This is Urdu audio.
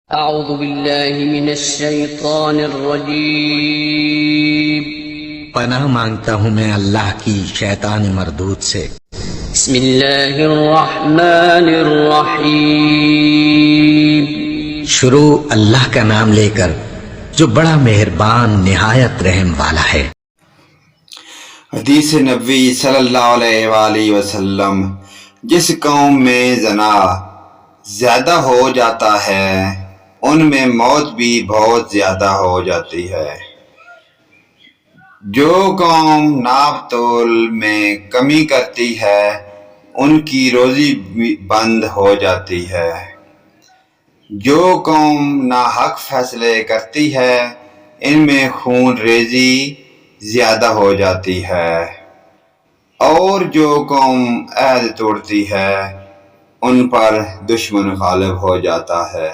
اعوذ باللہ من الشیطان الرجیم پناہ مانگتا ہوں میں اللہ کی شیطان مردود سے۔ بسم اللہ الرحمن الرحیم شروع اللہ کا نام لے کر جو بڑا مہربان نہایت رحم والا ہے۔ حدیث نبوی صلی اللہ علیہ وآلہ وسلم، جس قوم میں زنا زیادہ ہو جاتا ہے ان میں موت بھی بہت زیادہ ہو جاتی ہے۔ جو قوم ناپ تول میں کمی کرتی ہے ان کی روزی بھی بند ہو جاتی ہے۔ جو قوم ناحق فیصلے کرتی ہے ان میں خون ریزی زیادہ ہو جاتی ہے، اور جو قوم عہد توڑتی ہے ان پر دشمن غالب ہو جاتا ہے۔